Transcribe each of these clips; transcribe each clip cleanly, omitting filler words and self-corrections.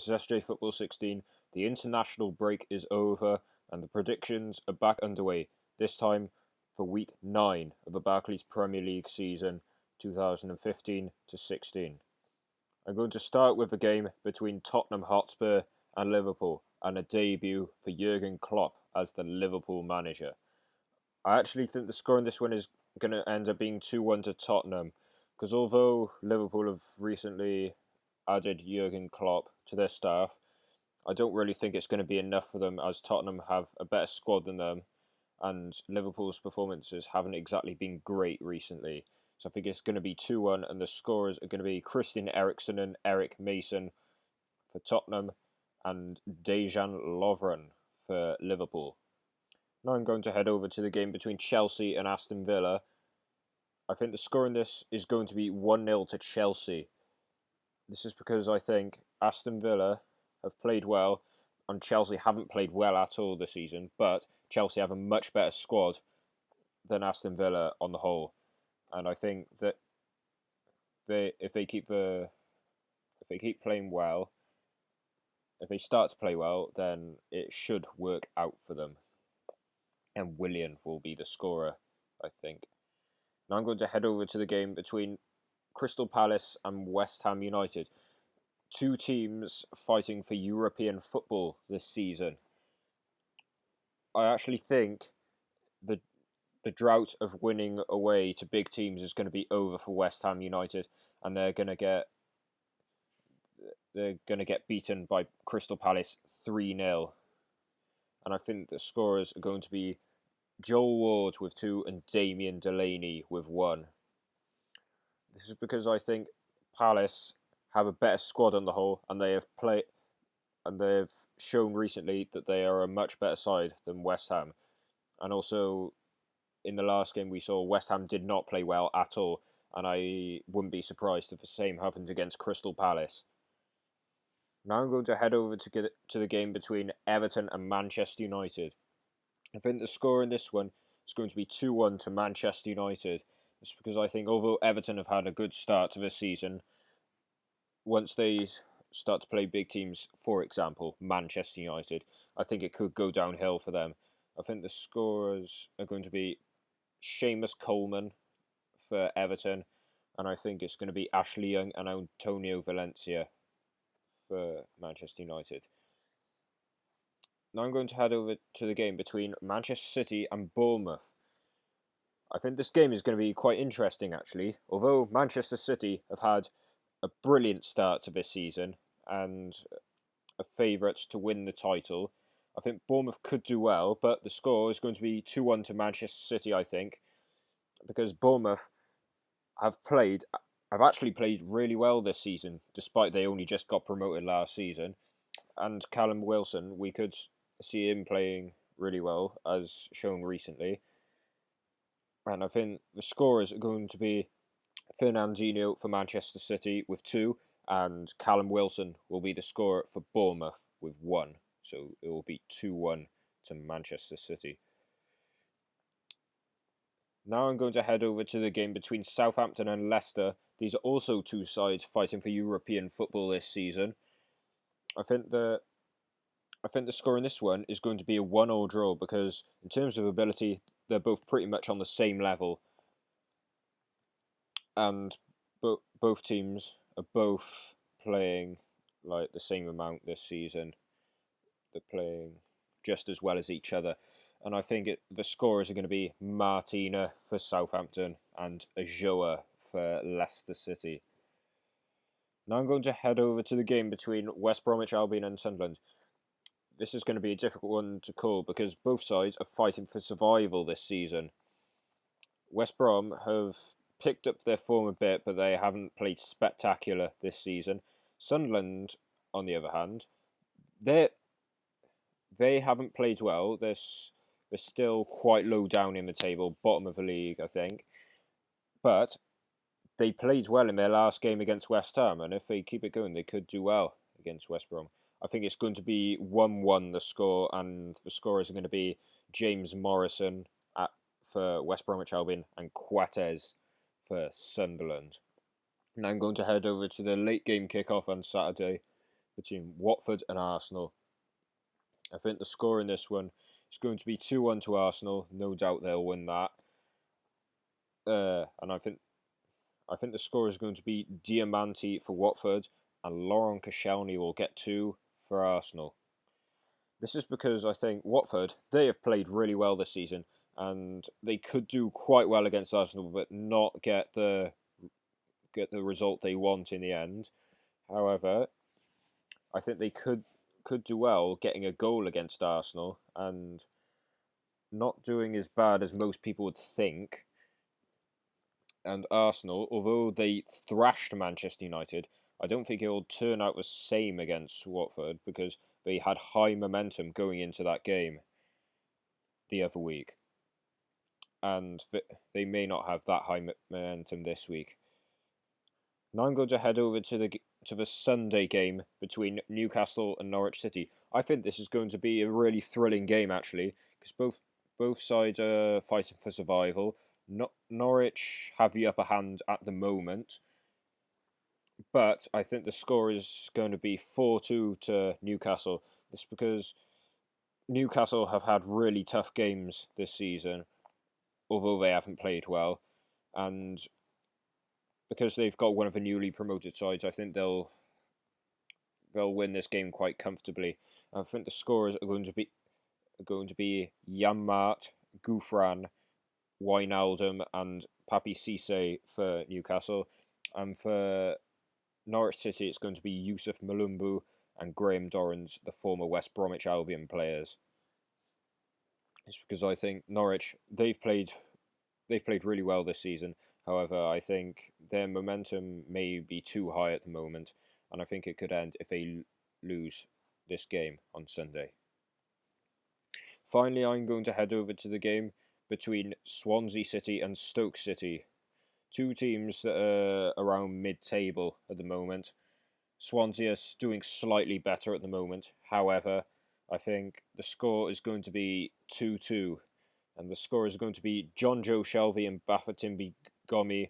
This is SJ Football 16. The international break is over and the predictions are back underway, this time for week 9 of the Barclays Premier League season 2015 to 16. I'm going to start with the game between Tottenham Hotspur and Liverpool and a debut for Jurgen Klopp as the Liverpool manager. I actually think the score in this one is going to end up being 2-1 to Tottenham because although Liverpool have recently added Jurgen Klopp to their staff, I don't really think it's going to be enough for them as Tottenham have a better squad than them and Liverpool's performances haven't exactly been great recently. So I think it's going to be 2-1 and the scorers are going to be Christian Eriksen and Eric Mason for Tottenham and Dejan Lovren for Liverpool. Now I'm going to head over to the game between Chelsea and Aston Villa. I think the score in this is going to be 1-0 to Chelsea. This is because I think Aston Villa have played well and Chelsea haven't played well at all this season, but Chelsea have a much better squad than Aston Villa on the whole. And I think that if they keep playing well, if they start to play well, then it should work out for them. And Willian will be the scorer, I think. Now I'm going to head over to the game between Crystal Palace and West Ham United. Two teams fighting for European football this season. I actually think the drought of winning away to big teams is going to be over for West Ham United, and they're going to get beaten by Crystal Palace 3-0. And I think the scorers are going to be Joel Ward with 2 and Damien Delaney with 1. This is because I think Palace have a better squad on the whole, and they've shown recently that they are a much better side than West Ham. And also, in the last game we saw, West Ham did not play well at all, and I wouldn't be surprised if the same happened against Crystal Palace. Now I'm going to head over to the game between Everton and Manchester United. I think the score in this one is going to be 2-1 to Manchester United. It's because I think although Everton have had a good start to this season, once they start to play big teams, for example, Manchester United, I think it could go downhill for them. I think the scorers are going to be Seamus Coleman for Everton, and I think it's going to be Ashley Young and Antonio Valencia for Manchester United. Now I'm going to head over to the game between Manchester City and Bournemouth. I think this game is going to be quite interesting actually, although Manchester City have had a brilliant start to this season and are favourites to win the title. I think Bournemouth could do well, but the score is going to be 2-1 to Manchester City, I think, because Bournemouth have actually played really well this season, despite they only just got promoted last season. And Callum Wilson, we could see him playing really well, as shown recently. And I think the scorers are going to be Fernandinho for Manchester City with 2, and Callum Wilson will be the scorer for Bournemouth with 1. So it will be 2-1 to Manchester City. Now I'm going to head over to the game between Southampton and Leicester. These are also two sides fighting for European football this season. I think the score in this one is going to be a 1-1 draw because in terms of ability, they're both pretty much on the same level. And both teams are both playing like the same amount this season. They're playing just as well as each other. And I think the scorers are going to be Martina for Southampton and Ajoa for Leicester City. Now I'm going to head over to the game between West Bromwich Albion and Sunderland. This is going to be a difficult one to call because both sides are fighting for survival this season. West Brom have picked up their form a bit, but they haven't played spectacular this season. Sunderland, on the other hand, they haven't played well. They're still quite low down in the table, bottom of the league, I think. But they played well in their last game against West Ham, and if they keep it going, they could do well against West Brom. I think it's going to be 1-1 the score, and the scorers are going to be James Morrison for West Bromwich Albion and Quates for Sunderland. Now I'm going to head over to the late game kickoff on Saturday between Watford and Arsenal. I think the score in this one is going to be 2-1 to Arsenal. No doubt they'll win that. And I think the score is going to be Diamanti for Watford, and Laurent Koscielny will get 2 for Arsenal. This is because I think Watford, they have played really well this season, and they could do quite well against Arsenal, but not get the result they want in the end. However, I think they could do well getting a goal against Arsenal and not doing as bad as most people would think. And Arsenal, although they thrashed Manchester United, I don't think it will turn out the same against Watford because they had high momentum going into that game the other week. And they may not have that high momentum this week. Now I'm going to head over to the Sunday game between Newcastle and Norwich City. I think this is going to be a really thrilling game actually, because both sides are fighting for survival. Norwich have the upper hand at the moment, but I think the score is going to be 4-2 to Newcastle. It's because Newcastle have had really tough games this season, although they haven't played well, and because they've got one of the newly promoted sides, I think they'll win this game quite comfortably. I think the scorers are going to be Janmaat, Gouffran, Wijnaldum, and Papi Cisse for Newcastle, and for Norwich City it's going to be Yusuf Malumbu and Graham Dorrans, the former West Bromwich Albion players. It's because I think Norwich they've played really well this season. However, I think their momentum may be too high at the moment, and I think it could end if they lose this game on Sunday. Finally, I'm going to head over to the game between Swansea City and Stoke City. Two teams that are around mid-table at the moment. Swansea is doing slightly better at the moment. However, I think the score is going to be 2-2. And the score is going to be John Joe Shelvey and Bafétimbi Gomi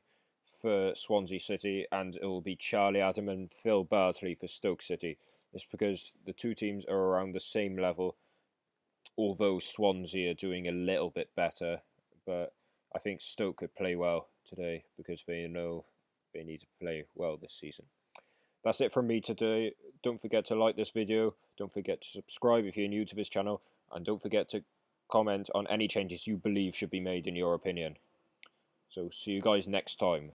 for Swansea City, and it will be Charlie Adam and Phil Bartley for Stoke City. It's because the two teams are around the same level, although Swansea are doing a little bit better. But I think Stoke could play well today because they know they need to play well this season. That's it from me today. Don't forget to like this video. Don't forget to subscribe if you're new to this channel. And don't forget to comment on any changes you believe should be made in your opinion. So see you guys next time.